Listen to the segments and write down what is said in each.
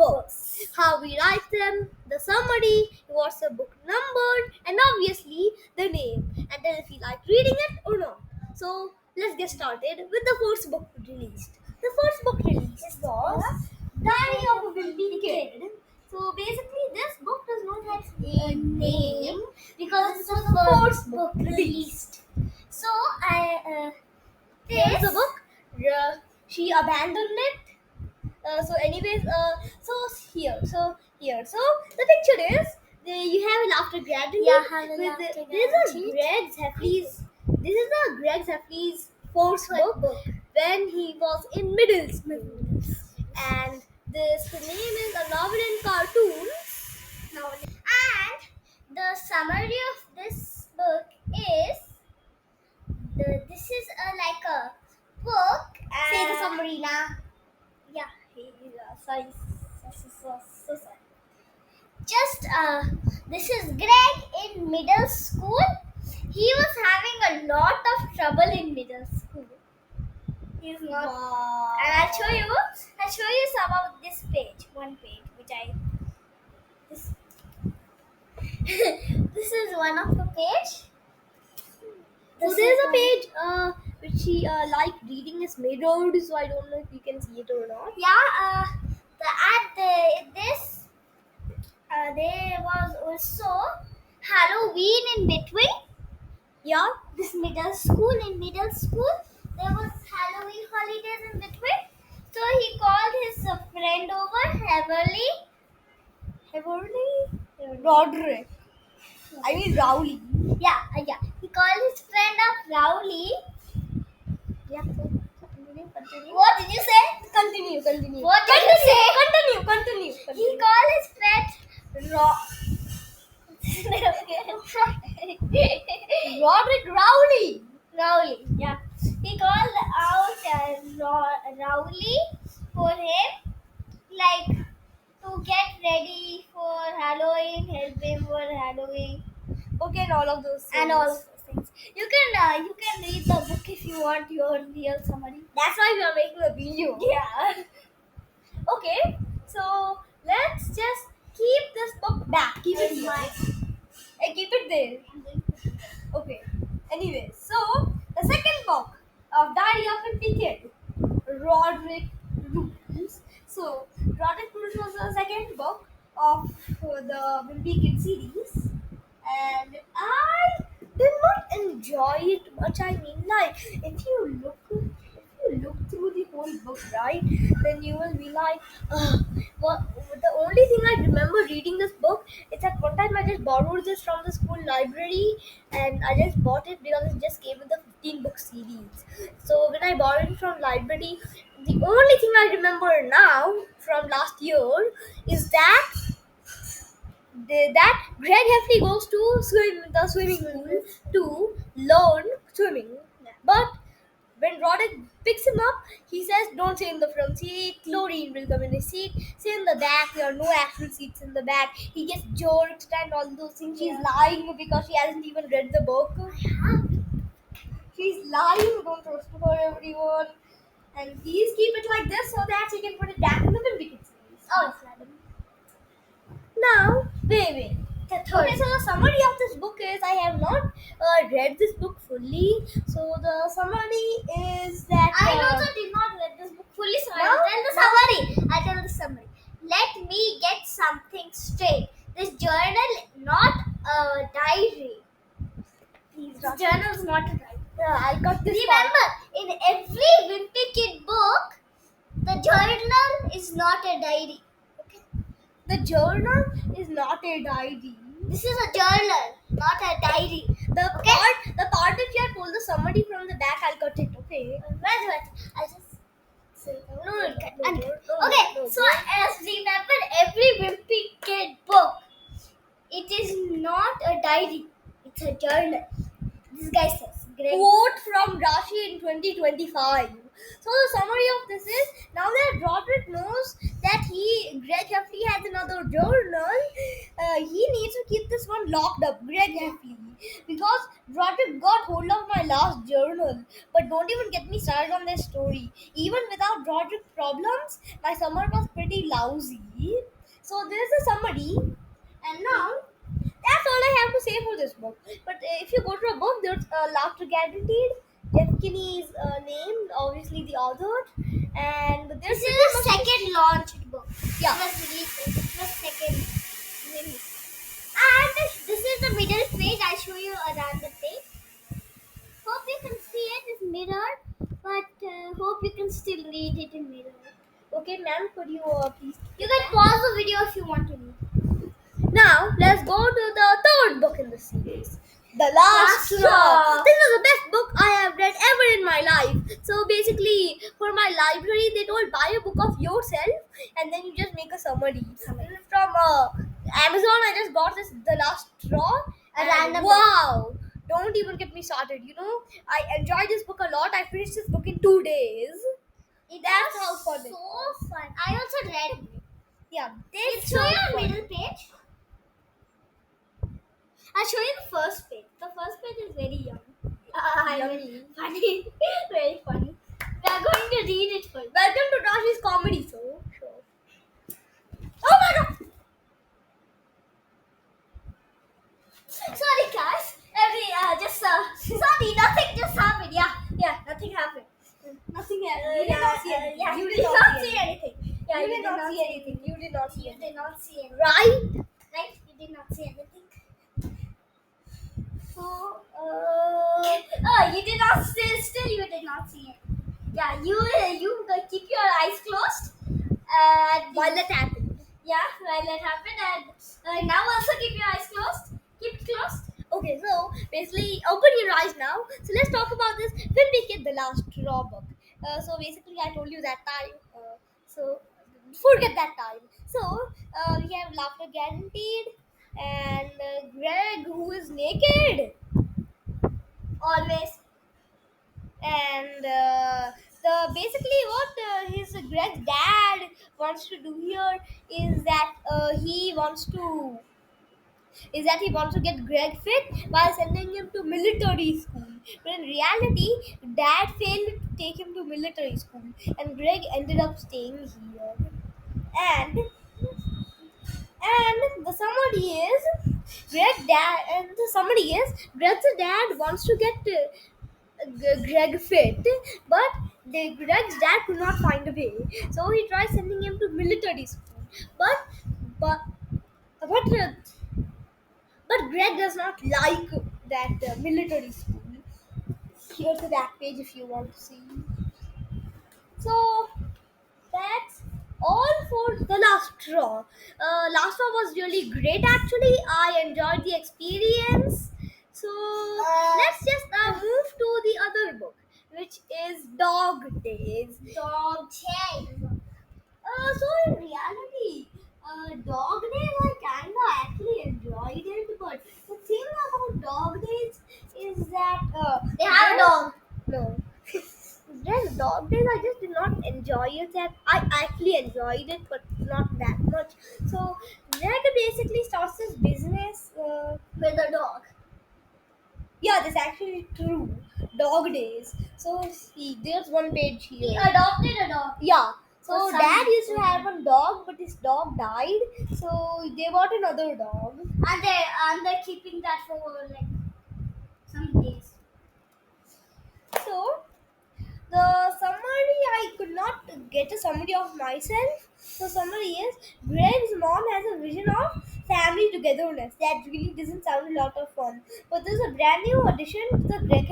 books, how we like them, the summary, what's the book number, and obviously the name, and then if you like reading it or not. So let's get started with the first book released. The first book released was Diary of a Wimpy Kid. So basically, this book does not have a name because this was the first book released. So here's the book. She abandoned it. So the picture is you have a laughter gathering. Yeah, have a with laughter This gathering. is Greg Zeffley's. This is the Greg Zeffley's first book when he was in middle school, and this the name is A Novel in Cartoons. And the summary of this book is this is like a book. Say the summary now. Yeah. Sorry. Sorry. Just this is Greg in middle school. He was having a lot of trouble in middle school. He's not. Wow. And I'll show you some of this page. One page which I this this is one of the page. So there's a page which he liked reading is mirrored, so I don't know if you can see it or not. Yeah, this there was also Halloween in between. Yeah. This middle school there was Halloween holidays in between. So he called his friend over, Rodrick. I mean Rowley. Yeah. He called his friend up, Rowley. Yeah. Continue. What did you say? Continue. What did you say? Continue. He called his friend Rodrick Rowley. Rowley. Yeah. He called out Rowley for him, like to get ready for Halloween, help him for Halloween, Okay, and all of those things. and all of those things. You can read the book if you want your real summary. That's why we are making a video. Yeah. Okay, so let's just keep this book back. Keep it here. Keep it there. Okay. Anyway, so the second book of Diary of a Wimpy Kid, Rodrick Rules. So Rodrick Rules was the second book of the Wimpy Kid series, and I did not enjoy it much. I mean, like if you look through the whole book, right, then you will be like, well, the only thing I remember reading this book is that one time I just borrowed this from the school library, and I just bought it because it just came with the 15 book series. So when I borrowed it from library, the only thing I remember now from last year is that that Greg Heffley goes to the swimming pool to learn swimming, but when Rodrick picks him up, he says, "Don't sit in the front seat. Chlorine will come in his seat. Sit in the back. There are no actual seats in the back." He gets jerked and all those things. She's lying because she hasn't even read the book. She's lying. Don't trust her, everyone. And please keep it like this so that she can put it back in the Wimpy Kid series. Oh, Now, wait. Okay, so the summary of this book is I have not read this book fully. So the summary is that I also did not read this book fully, so No? I'll tell the summary. Let me get something straight. This journal not a diary. Please, This journal is not a diary. I got this. Remember, in every Wimpy Kid book, the journal is not a diary. Okay? The journal is not a diary. This is a journal, not a diary. The part if you had pulled the summary from the back, I'll cut it. Okay. Wait. I'll just say No. Okay, so as remember, every Wimpy Kid book, it is not a diary. It's a journal. This guy says. Great. Quote from Rashi in 2025. So the summary of this is now that Rodrick knows that Greg Heffley has another journal, he needs to keep this one locked up, Greg Heffley, because Rodrick got hold of my last journal. But don't even get me started on this story. Even without Rodrick problems, my summer was pretty lousy. So there's a summary, and now that's all I have to say for this book. But if you go to a book, there's Laughter Guaranteed. Jeff Kinney's name, obviously the author, and there's This is the second launched book. Yeah. It was released. It was second release. And this is the middle page. I'll show you around the page. Hope you can see it. It's mirrored, but hope you can still read it in mirror. Okay, ma'am, could you please? You can pause the video if you want to read. Now let's go to the third book in the series, The Last Straw. Straw. This is the best book I have read ever in my life. So basically, for my library, they told buy a book of yourself and then you just make a summary. From Amazon, I just got this The Last Straw. A And random wow! Don't even get me started. You know, I enjoyed this book a lot. I finished this book in 2 days. That's how was fun it so fun. I also read it. Yeah, I'll this show you so a fun. middle page. I'll show you the first page. The first page is very young. Yummy. Funny. Very funny. We are going to read it for you. Welcome to Rashi's Comedy Show. Oh my god! Sorry, guys. Sorry, nothing just happened. Yeah, nothing happened. Nothing happened. You did not see anything. Yeah, You you did did not not see see anything. Yeah, You did not see anything. anything. You did not see You anything. did not see anything. Right? Right? You did not see anything. So, You did not still you did not see it. Yeah, you keep your eyes closed. And while that happened. yeah, while that happened, and now also keep your eyes closed. Keep it closed. Okay, so basically, open your eyes now. So let's talk about this Wimpy Kid, the Last Straw book. So basically, I told you that time. So forget that time. So we have Laughter Guaranteed and Greg, who is naked. Always. And the basically what his Greg's dad wants to do here is that he wants to get Greg fit by sending him to military school. But in reality, dad failed to take him to military school, and Greg ended up staying here. And the summary is Greg's dad wants to get Greg fit, but Greg's dad could not find a way. So he tried sending him to military school. But but but, uh, but Greg does not like that military school. Here's the back page if you want to see. So that's all for the last straw. Last straw was really great actually. I enjoyed the experience. So let's just move to the other book, which is Dog Days. Dog tail. So in reality, Dog Days I kinda actually enjoyed it, but the thing about Dog Days is that They have a dog. no. Then Dog Days, I just did not enjoy it. That I actually enjoyed it, but not that much. So Greg basically starts his business. With a dog. Yeah, that's actually true. Dog Days. So see, there's one page He here. adopted a dog. Yeah. So For some dad used to reason. have one dog, but his dog died. So they bought another dog. And they're keeping that for like some days. So the summary, I could not get a summary of myself. The summary is Greg's mom has a vision of family togetherness. That really doesn't sound a lot of fun. But there's a brand new addition to the Greg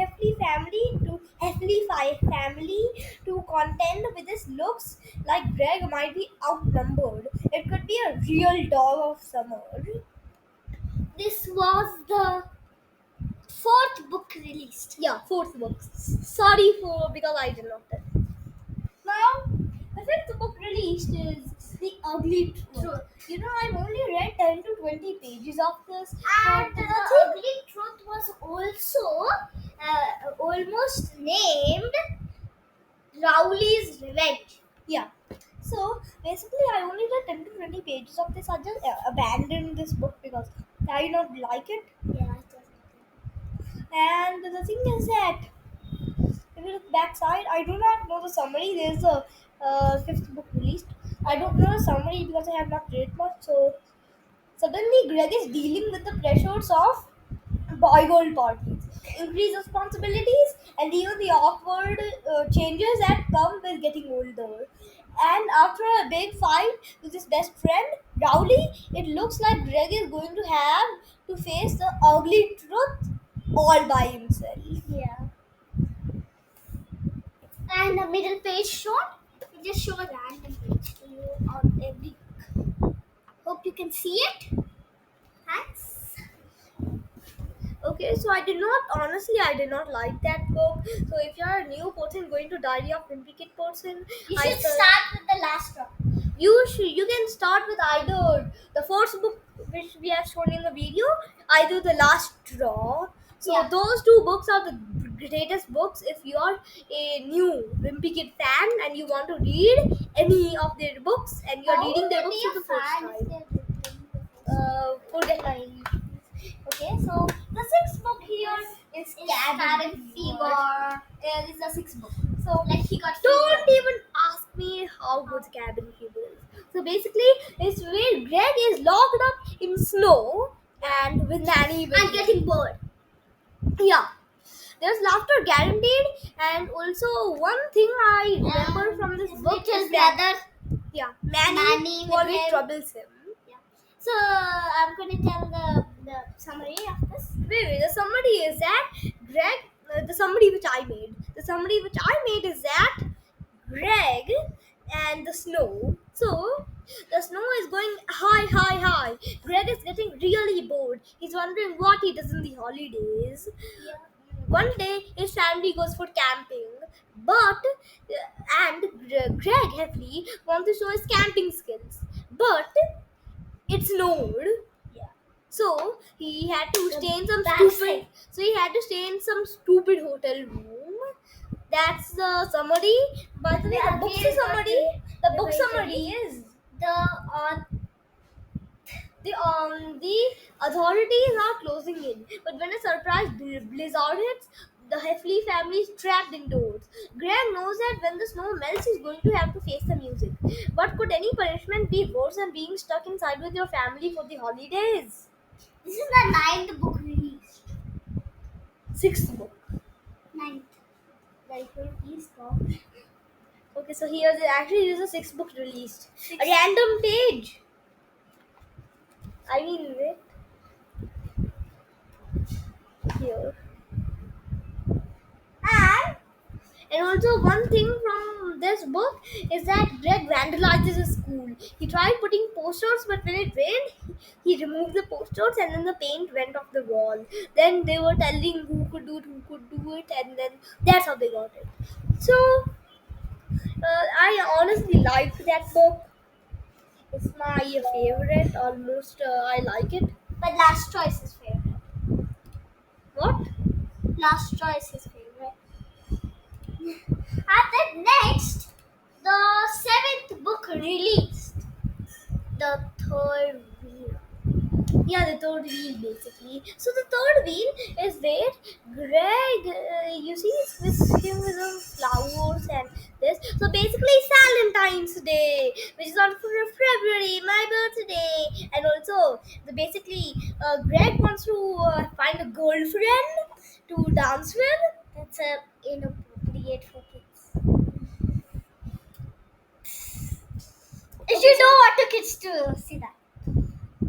family to contend with his looks like Greg might be outnumbered. It could be a real dog of summer. This was the fourth book released. Yeah, fourth book. Sorry for because I did not tell. Now, the fifth book released is The Ugly Truth. You know, I've only read 10 to 20 pages of this. And but the ugly truth was also almost named Rowley's Revenge. yeah. So basically, I only read 10 to 20 pages of this. I just abandoned this book because I did not like it. Yeah, it doesn't. And the thing is that if you look backside, I do not know the summary. There's a fifth book released. I don't know the summary because I have not read much. So suddenly, Greg is dealing with the pressures of boy-girl parties, increased responsibilities, and even the awkward changes that come with getting older. And after a big fight with his best friend, Rowley, it looks like Greg is going to have to face the ugly truth all by himself. Yeah. And the middle page shown, it just show a random page to you on every. Hope you can see it. Thanks. Okay, so I did not like that book. So if you're a new person going to Diary of Wimpy Kid person, You I should start with the last one. you can start with either the first book which we have shown in the video, either the last draw. So Yeah. those two books are the greatest books if you are a new Wimpy Kid fan and you want to read any of their books and you are How reading their would books they for be the a first fan if time. they're reading the first Forget my English. Okay, so the sixth book here is Cabin Fever. This is the sixth book. So like he got Don't fever. even ask me how good Cabin Fever is. So basically, it's where Greg is locked up in snow and with Nanny. And getting bored. Yeah. There's laughter guaranteed, and also one thing I remember from this His book little is that brother. Manny Manny with always him. troubles him. Yeah. So I'm gonna tell the summary of this. Wait, the summary is that Greg, the summary which I made. The summary which I made is that Greg and the snow. So the snow is going high, high, high. Greg is getting really bored. He's wondering what he does in the holidays. Yeah. One day, his family goes for camping, but Greg Heffley wants to show his camping skills, but it snowed. Yeah. So he had to The stay in some backside. stupid. So he had to stay in some stupid hotel room. That's the summary. By the way, Yeah, the book's here is what summary. The book very summary is The the authorities are closing in, but when a surprise blizzard hits, the Heffley family is trapped indoors. Greg knows that when the snow melts, he's going to have to face the music. But could any punishment be worse than being stuck inside with your family for the holidays? this is the ninth book released. Sixth book. Ninth. Like, please stop. Okay, so here's a sixth book released. A random page. I mean, wait. Here. And also one thing from this book is that Greg vandalizes his school. He tried putting posters, but when it rained, he removed the posters and then the paint went off the wall. Then they were telling who could do it, and then that's how they got it. So I honestly liked that book. It's my favorite. Almost, I like it. But last choice is favorite. What? Last choice is favorite. And then next, the seventh book released. The third wheel. Yeah, the third wheel basically. So the third wheel is where Greg, you see, it's with him with the flowers and this. So basically, Valentine's Day, which is on February, my birthday, and also Greg wants to find a girlfriend to dance with. That's inappropriate for kids. If you don't want the kids to see that.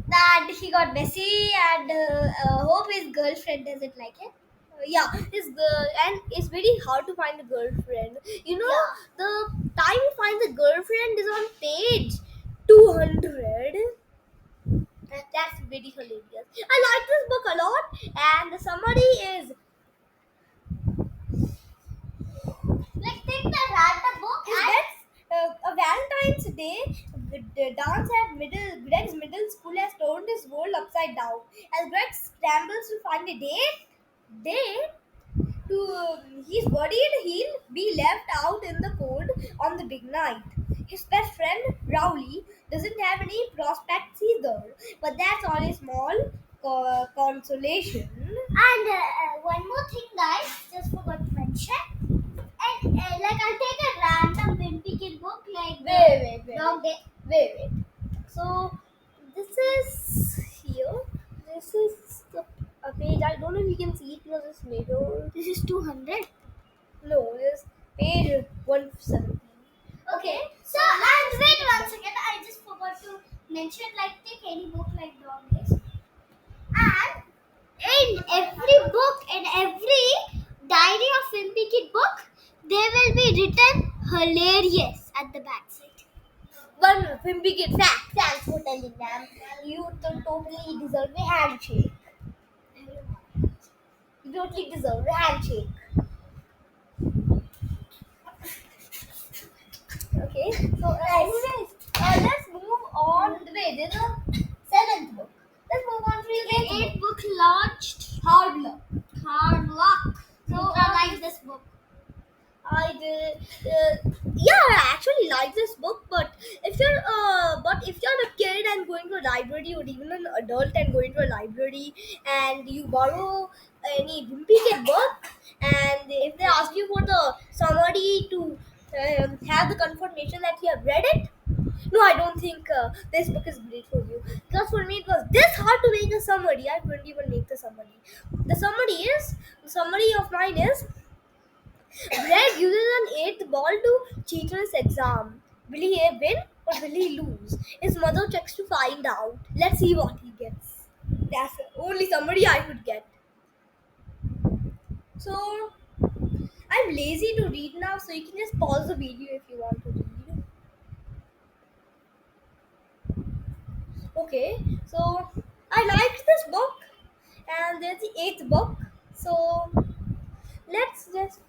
That he got messy and hope his girlfriend doesn't like it. Yeah, and it's very hard to find a girlfriend. You know, Yeah. the time you find the girlfriend is on page 200. That's very hilarious. I like this book a lot, and the summary is Like take the random book and that a Valentine's Day the dance at Greg's middle school has turned his world upside down. As Greg scrambles to find a date to he's worried he'll be left out in the cold on the big night. His best friend, Rowley, doesn't have any prospects either, but that's all a small consolation. And one more thing, guys, just forgot to mention. And like I'll take a random Wimpy Kid book like Dog Day. Wait. So, this is here. This is a page. I don't know if you can see it because it's middle. This is 200. No, this page 117. Okay, so and wait 1 second. I just forgot to mention like take any book like Dog Days. And in every book, in every diary of Wimpy Kid book, there will be written hilarious at the back side. One Wimpy Kid fact. Thanks for telling them. You totally deserve a handshake. You totally deserve a handshake. Okay. So, anyways, let's move on. Wait, there's a seventh book. Let's move on to the eighth Eighth book. book launched Hard Luck. Hard Luck. So I like this book. I did. Yeah, I actually like this book. But if you're a kid and going to a library, or even an adult and going to a library, and you borrow any Wimpy Kid book, and if they ask you for the summary to have the confirmation that you have read it, no, I don't think this book is great for you. Because for me, it was this hard to make a summary. I couldn't even make the summary. The summary of mine is. Greg uses an eighth ball to cheat on his exam. Will he win or will he lose? His mother checks to find out. Let's see what he gets. That's the only summary I could get. So, I'm lazy to read now, so you can just pause the video if you want to read. Okay, so I liked this book, and there's the eighth book. So, let's just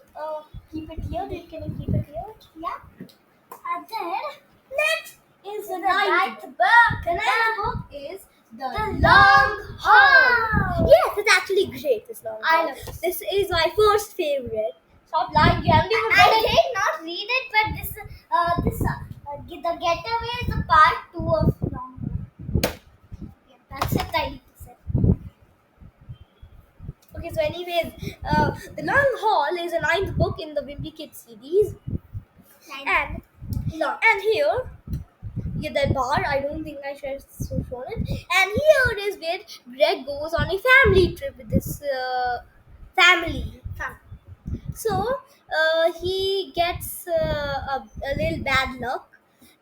keep it here. Can you keep it here? Yeah. And then Next is the ninth ninth book. The ninth book is The The Long Long Haul. Haul. Yes, it's actually great. This Long I Haul. love this. This is my first favorite. Stop lying. You haven't even I read it. did not read it, but the Getaway is the part 2 of Long Haul. Yeah, that's it. I need to say. Okay, so anyways, The Long Haul is a ninth book in the Wimpy Kid series. And here, that bar, I don't think I should have shown it. And here is where Greg goes on a family trip with this family. So he gets a little bad luck,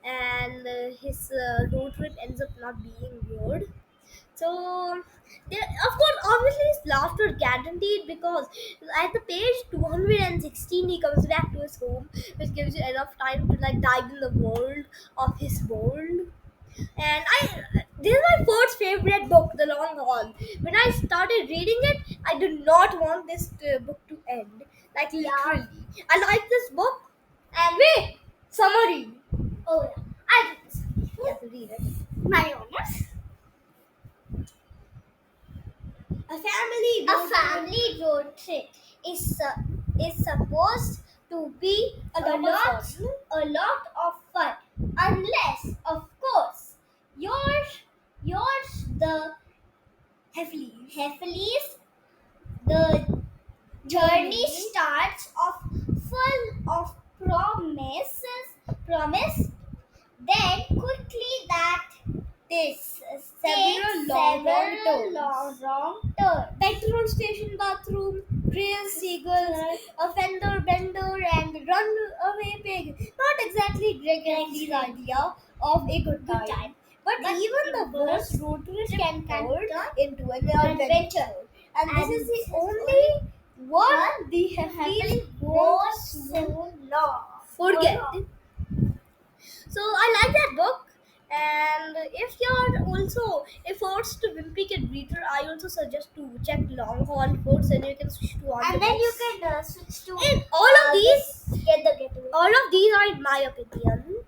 and his road trip ends up not being good. So, of course, obviously, his laughter guaranteed because at the page 216, he comes back to his home, which gives you enough time to like dive in the world of his world. And this is my first favorite book, The Long Haul. When I started reading it, I did not want this book to end. Like literally, I like this book. And wait, summary. Oh yeah, I did this. Yes, read it. My honors. A family road trip is supposed to be A lot of fun. a lot of fun, unless, of course, yours the Heffleys. The journey starts off full of promise, then quickly that this Several wrong turns. Petrol station bathroom, rail seagulls, a fender bender, and runaway pig. Not exactly Greg Henry's idea of a good time. But even the worst road trip can turn into an adventure. And this is the only one the Heffleys won't soon forget. So I like that book. And if you're also a first Wimpy Kid reader, I also suggest to check Long Haul first, and you can switch to other And then you books. can switch to And all of these, Getaway. all of these are in my opinion.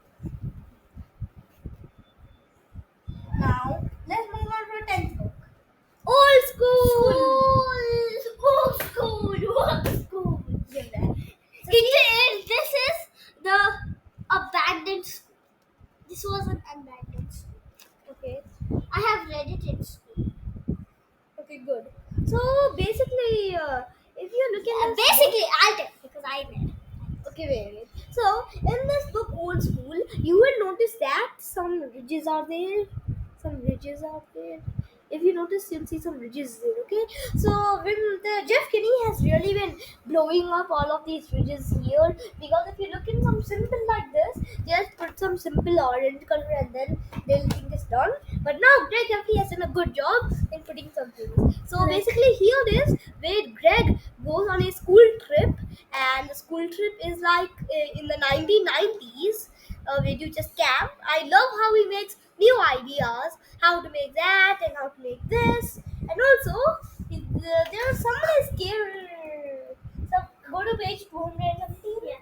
Now let's move on to the 10th book. Old School. Old school. Give that. This is the abandoned school. read it in school. Okay, good. So basically, if you look at this Basically, I'll tell because I read. okay, wait. So in this book, Old School, you will notice that some ridges are there. Some ridges are there. If you notice, you'll see some ridges there. Okay. So when the Jeff Kinney has really been blowing up all of these ridges here, because if you look in some simple like this, just put some simple orange color and then they'll think it's done. But now Greg Heffley has done a good job in putting some things. So Like- basically, here it is where Greg goes on a school trip, and the school trip is like in the 1990s, where you just camp. I love how he makes new ideas, how to make that and how to make this, and also there's someone is scared. So go to page 217. Yeah.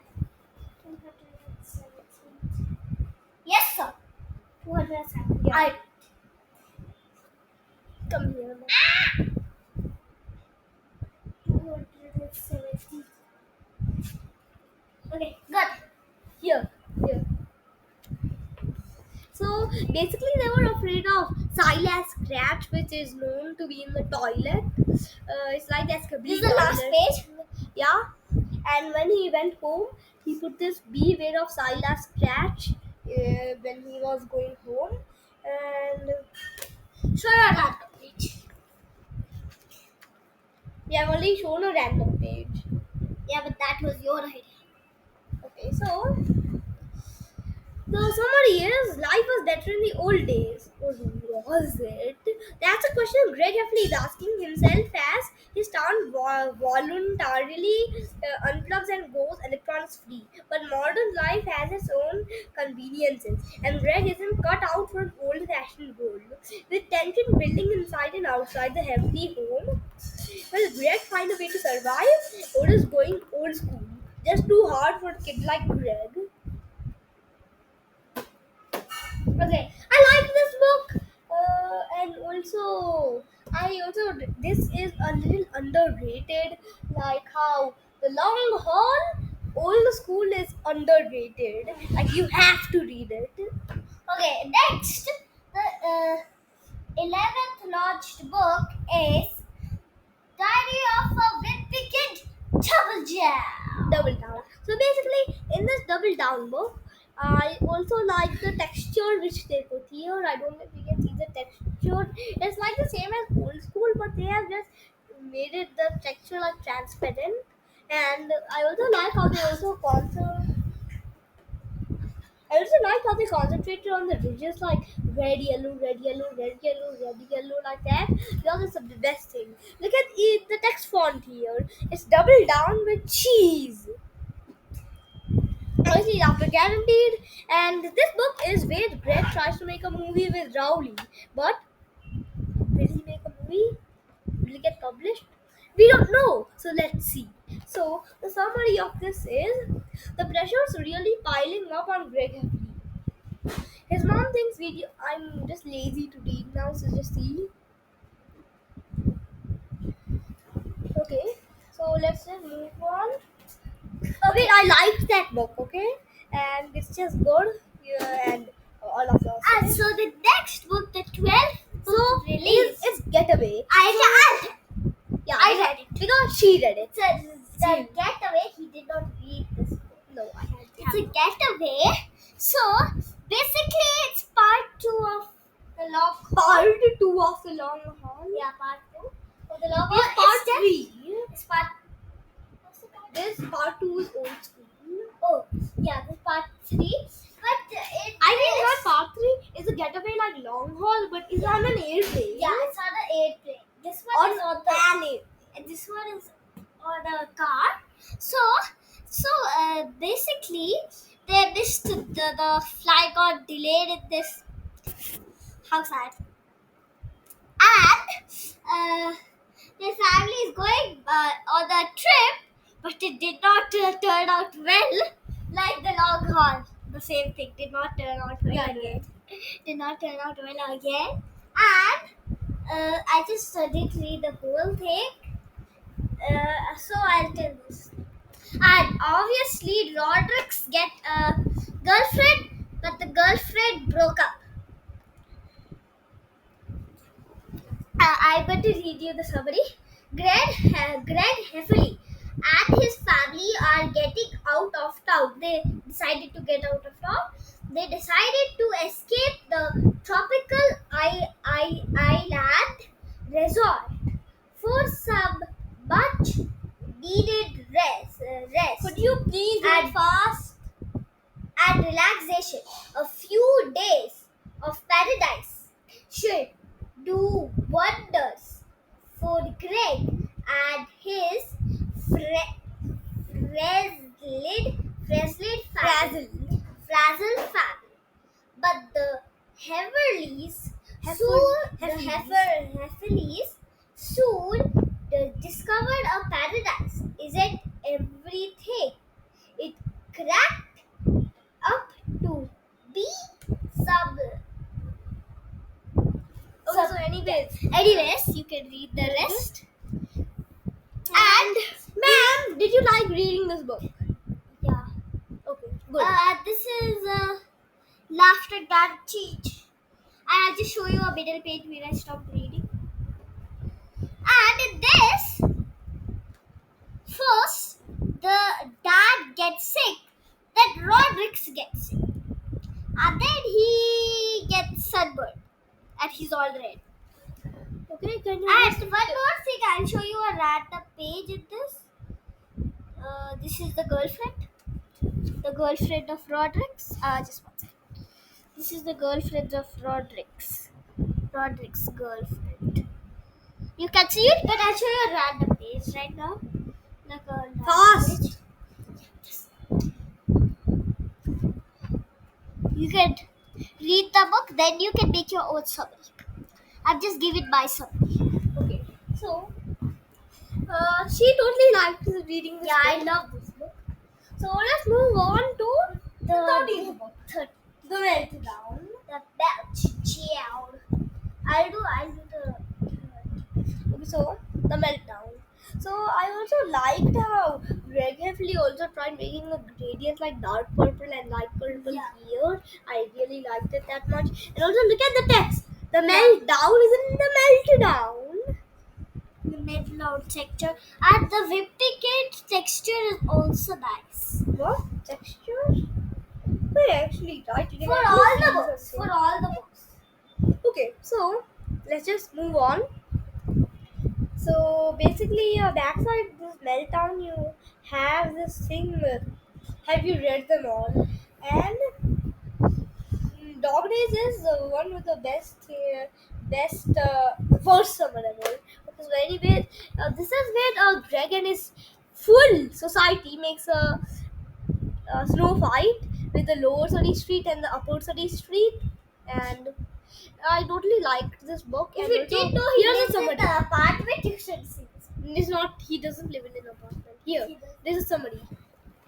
217. Yes, sir. 207. Yeah. I Come here. 270. Okay, good. Here. Here. So basically, they were afraid of Silas Scratch, which is known to be in the toilet. It's like that's This is the last page. Yeah. And when he went home, he put this beware of Silas Scratch when he was going home. And Show your laptop page. we have only shown a random page. Yeah, but that was your idea. Okay, so the summary is life was better in the old days. Or was it? That's a question Greg Heffley is asking himself as his town voluntarily unplugs and goes electronics free. But modern life has its own conveniences, and Greg isn't cut out for an old fashioned world. With tension building inside and outside the Heffley home, will Greg find a way to survive, or is going old school just too hard for a kid like Greg? Okay, I like this book, and also this is a little underrated. Like how the long haul, old school is underrated. Like you have to read it. Okay, next, the 11th launched book is Diary of a Wimpy Kid Double Jam. Double Down. So basically, in this Double Down book, I also like the texture which they put here. I don't know if you can see the texture. It's like the same as old school, but they have just made it the texture like transparent. And I also like how they also I also like how they concentrated on the ridges like red, yellow, red, yellow, red, yellow, red, yellow, like that. Because it's the best thing. Look at the text font here. It's double down with cheese. Obviously, after guaranteed. And this book is where Greg tries to make a movie with Rowley. But will he make a movie? Will it get published? We don't know. So let's see. So the summary of this is the pressure's really piling up on Greg Heffley. His mom thinks I'm just lazy to read now, so just see. Okay. So let's just move on. Wait, I liked that book, okay? And it's just good. Yeah, and all of those. And so the next book, the 12th So release. it's Getaway. Yeah, I read it. because she read it. So the Getaway, he did not read this book. No, I had It's a Getaway. So basically, it's part 2 of the long part 2 of the long haul. Yeah, part 2 of the long This haul. part It's 3. It's part. What's the part? This part 2 is old school. Oh, yeah, this part 3. But it. I think is- that part 3 is a getaway like long haul, but it's on an airplane. Yeah, it's on an airplane. This one is on the. plane. And this one is on a car. So basically, they missed the flight got delayed in this. How sad. And their family is going on the trip, but it did not turn out well. Like the long haul, the same thing did not turn out well again. Did not turn out well again. And I just didn't read the whole thing. So I'll tell this. And obviously, Rodrick's get a girlfriend, but the girlfriend broke up. I'm going to read you the summary. Greg Heffley and his family are getting out of town. They decided to get out of town. They decided to escape the tropical island resort for some much needed rest. Could you please do it And fast? and relaxation. A few days of paradise should do wonders for Greg and his frazzled family. But the Heverleys soon discovered a paradise isn't everything it cracked up to be. Some Okay, so anyways, you can read the rest. and ma'am, did you like reading this book? Yeah. Okay, good. This is Laughter Dad Cheat. And I'll just show you a middle page where I stopped reading. And in this, first, the dad gets sick, then Rodrick gets sick. And then he gets sunburned. And he's all red. Okay, can you And one more thing, I'll show you a random page in this. This is the girlfriend. The girlfriend of Rodrick's. Just one second. This is the girlfriend of Rodrick's. Rodrick's girlfriend. You can see it, but I'll show you a random page right now. Like a random Fast. page. You can read the book, then you can make your own summary. I'll just give it my summary. Okay, so she totally liked reading this Yeah, I book. love this book. So let's move on to the 13th book. The Meltdown. The Meltdown. I'll do the. Okay, so the Meltdown. So I also liked how Greg Heffley also tried making a gradient like dark purple and light purple here. I really liked it that much. And also look at the text. The Meltdown is in the Meltdown. The Meltdown texture. And the Wimpy Kid texture is also nice. What texture? I actually tried to For all the books. For all the books. Okay, so let's just move on. So basically, backside this Meltdown, you have this thing. Have you read them all? And Dog Days is one of the best first summer ever. Because anyways, this is where Greg and his full society makes a snow fight with the lower Surrey Street and the upper Surrey Street, and I totally liked this book. If and you also, didn't know he here's lives a in summary. the apartment, you should see this. It's not. He doesn't live in an apartment. Here, He does. this is summary.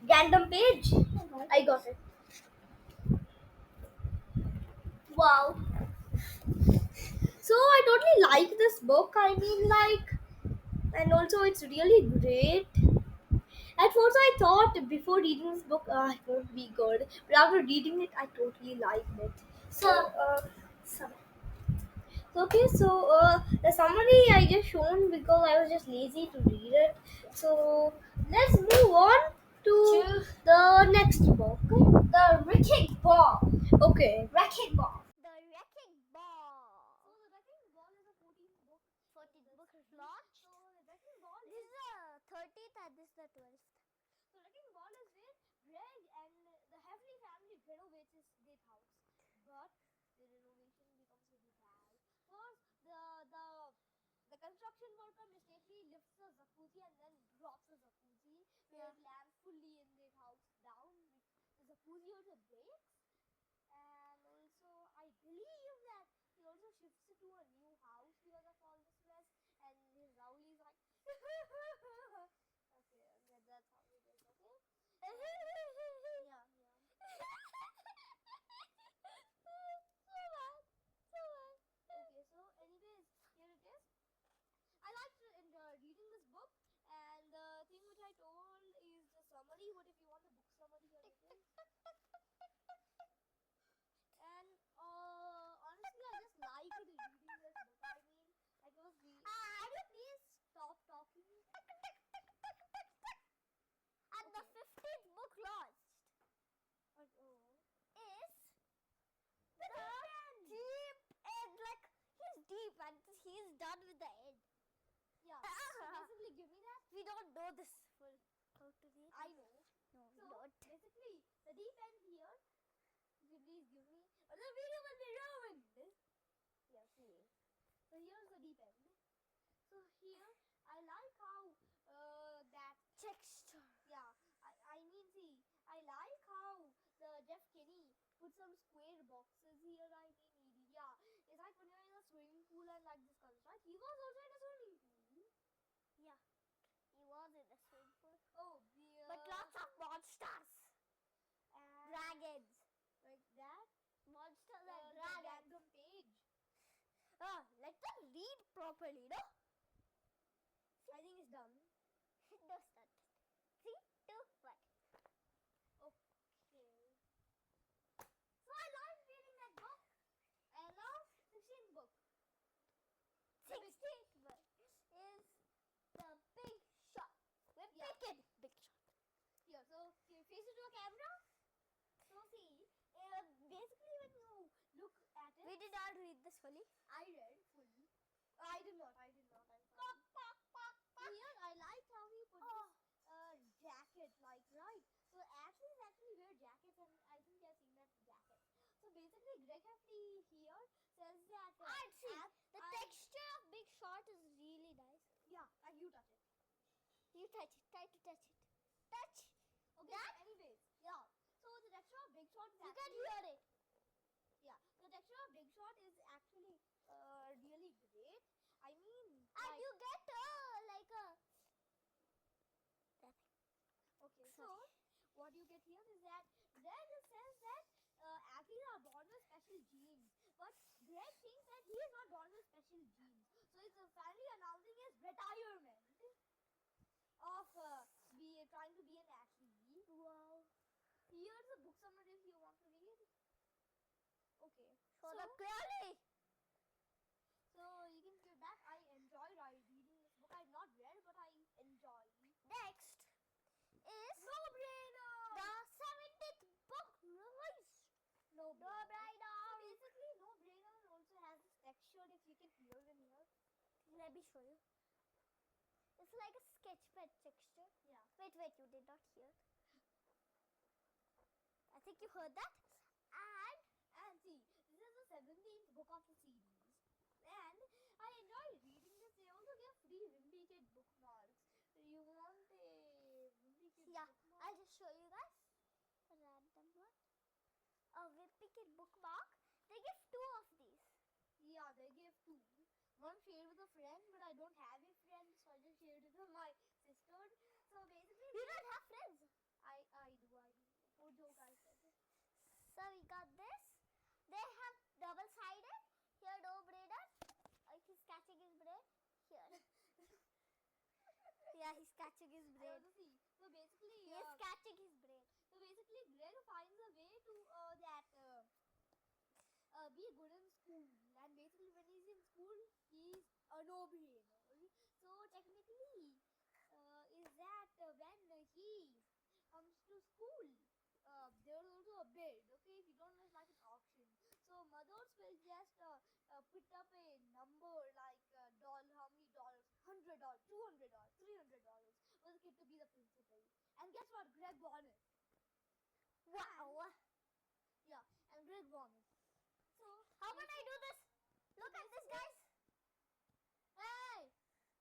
Random page. I got it. Wow. So I totally like this book. I mean, like, and also it's really great. At first, I thought before reading this book, it won't be good. But after reading it, I totally liked it. So, Okay, so the summary I just shown because I was just lazy to read it. So let's move on to the next book. the Wrecking Ball. Okay. Wrecking Ball. The Wrecking Ball. So the Wrecking Ball is a 14th book. 14th book is launch. So the Wrecking Ball This is the 13th and this is the 12th. So Wrecking Ball is where Greg and the Heavily family renovates their house, but the renovation becomes very bad. First, the construction worker mistakenly lifts the jacuzzi and then drops the jacuzzi, where it lands fully in their house down. The jacuzzi also breaks, and also I believe that he also shifts it to a new house because of all this mess, and his Raul is like, okay, that's how it is. Okay. Yeah. So bad. Okay, so anyways, here it is. I liked reading this book, and the thing which I told is the summary. What if you want the book summary? Here it is. And honestly, I just liked reading this book. I mean, like it was start with the end. Yeah. So basically, give me that. We don't know this full. How to read? I know. No, we So don't. basically, the deep end here. Please give me, or the video will be ruined. Yeah, see. So here's the deep end. So here, I like how that. Texture. Yeah, I mean, see, I like how the Jeff Kinney put some square boxes here. I mean, yeah, it's like when you're in a swimming pool and like this colors, right? He was also in a swimming pool. Yeah, he was in the swimming pool. Oh, yeah. But lots of monsters. And Dragons. like that. Monsters The and dragons. random page. Let them read properly, no? I think it's done. No, start. 3, 2, 1. Okay. So I like reading that book. And now 16th book. 16th book is The Big Shot. We're Yeah. picking Big Shot. Here, so you face it to a camera. So see, basically when you look at it, We did not read this fully. I read fully. I did not. I'm sorry. Here, I liked how he put this jacket, like, right? So athletes actually wear jackets, and I think they've seen that jacket. So basically, Greg Heffley here says that. And see, the texture of Big Shot is really nice. Yeah, like you touch it. You touch it. Try to touch it. Touch. Okay, That? so anyways, yeah. So the texture of Big Shot is You actually. can hear it. Yeah, the texture of Big Shot is actually really great. I mean, And like, you get like a. okay, Sorry. so what you get here is that Greg says that athletes are born with special genes, but Greg thinks that he is not born with special genes. So he's finally announcing his retirement of trying to be an athlete. Wow. Here's the book summary if you want to read. Okay, So the clearly. so you can get back. I enjoy reading this book. I've not read, but I enjoy. Next is No brainer. the 70th book. Nice. No No brainer. brainer. So basically, No Brainer also has this texture if you can hear in here. Let me show you. It's like a sketch pen texture. Yeah. Wait, you did not hear. I think you heard that. And see, this is the 17th book of the series. And I enjoy reading this. They also give free Wimpy Kid bookmarks. You want a Wimpy Kid Yeah, bookmark? I'll just show you guys a random one. A Wimpy Kid bookmark. They give 2 of these. Yeah, they give 2. One shared with a friend, but I don't have a friend, so I just shared it with my sister. So basically, You don't have friends. I do. For joke, I said. So we got this. They have double-sided. Here, no brainer. He's catching his brain. Here. Yeah, he's catching his I brain. want to see. So basically, He is catching his brain. So basically, Greg finds a way to be good in school, and basically when he's in school, he's a no-brainer. So technically, is that when he comes to school, there's also a bid. Okay, if you don't know, it's like an auction. So mothers will just put up a number like how many dollars? $100, $200, $300 for the kid to be the principal. And guess what? Greg won it. Wow. Yeah, and Greg won it. So How about I do this? Look at this, guys. Hey!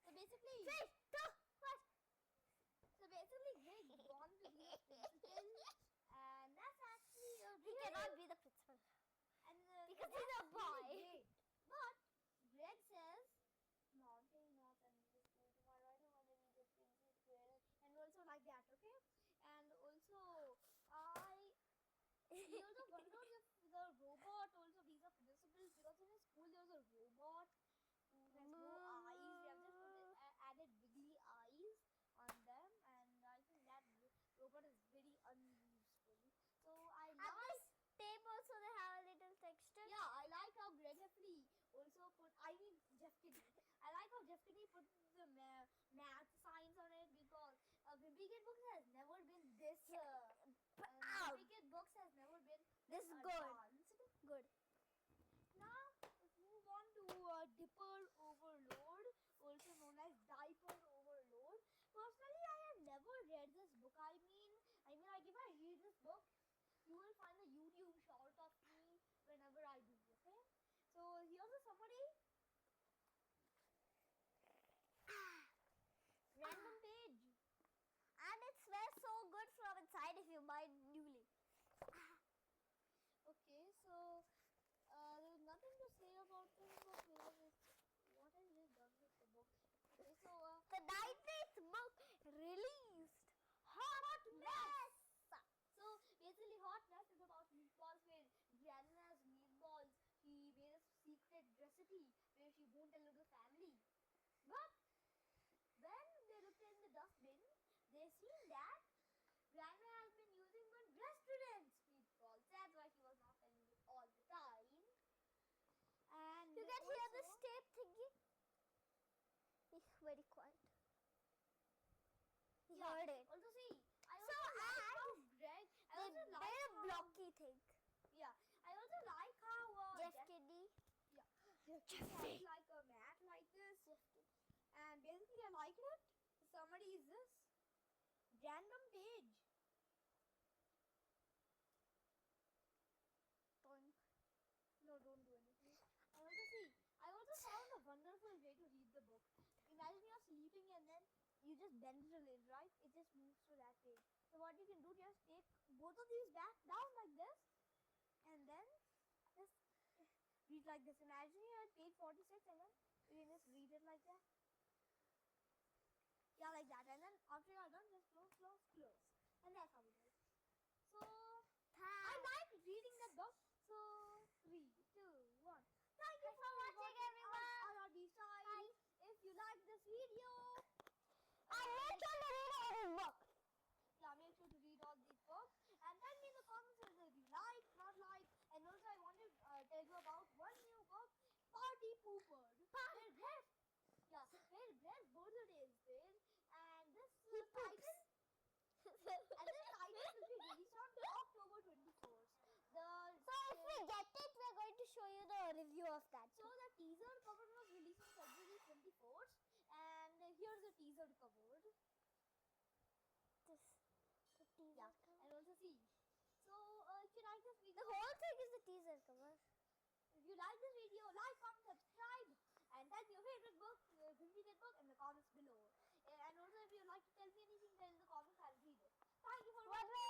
So basically, 3, 2, 1. Greg won to be the principal, and that's actually a He cannot be the principal. and Because that's he's a boy. really great. But Greg says, "Mom, can you not send me to school tomorrow? I don't want to be the principal." And also like that, okay? And also, he also wonders if the robot also be the principal, because in his school there was a robot who has no eyes. They have just added wiggly eyes on them, and I think that robot is very unuseful. So I And like. this tape also they have a little texture. Yeah, I like how Greg Heffley also put. Jeff Kinney. I like how Jeff Kinney put the math signs on it, because Wimpy Kid Books has never been this. Wimpy Kid Books has never been This is advanced. good. Now let's move on to Dipper Overlode. also known as Diaper Overload. Personally, I have never read this book. I mean, like if I read this book, you will find a YouTube short of me whenever I do. Okay. So here's a summary. Random page. And it smells so good from inside if you buy newly. Okay, so there's nothing to say about this book because what has it done with the book? Okay, so The 90th book released. Hot Mess! So basically, Hot Mess is about meatballs where Grandma's meatballs. She made a secret recipe where she won't tell the family. But when they looked in the dustbin, they seen that Grandma has been using one restaurant's meatballs. That's why she was not telling it all the time. And You can hear also, this tape thingy? Very quiet. He heard it. Also, see, I So, also like and how Greg. I They also made like a how, blocky thing. Yeah, I also like how Jeff Kennedy. Yeah, Jeff has like a mat like this, Jeff Kennedy. and basically I like it. The summary is this: random page. Toink. No, don't do anything. I also found a wonderful way to read the book. Imagine you're sleeping and then you just bend the lid, right? It just moves to that page. So what you can do, just take both of these back down like this, and then just read like this. Imagine you're at page 46 and then you can just read it like that. Yeah, like that. And then after you're done, just close. And that's how it is. So I like reading that book. So 3, 2, 1. Thank you Thanks for for watching, watching everyone. RRBstyle. If you like this video, And make sure to read our book. yeah, make sure to read all these books and tell me in the comments if you like, not like. And also, I want to tell you about one new book, Party Pooper. Where Greg's birthday is there, and this title. And this title will be released on October 24th. So if we get it, we're going to show you the review of that. So the teaser cover was released on February 24th, and here's the teaser cover. The teaser Yeah, cover. and also see. So if you like this video, The whole thing is the teaser cover. if you like this video, like, comment, subscribe, and tell me your favorite book, in the comments below. And also, if you like to tell me anything, tell in the comments. I'll read it. Thank you for watching.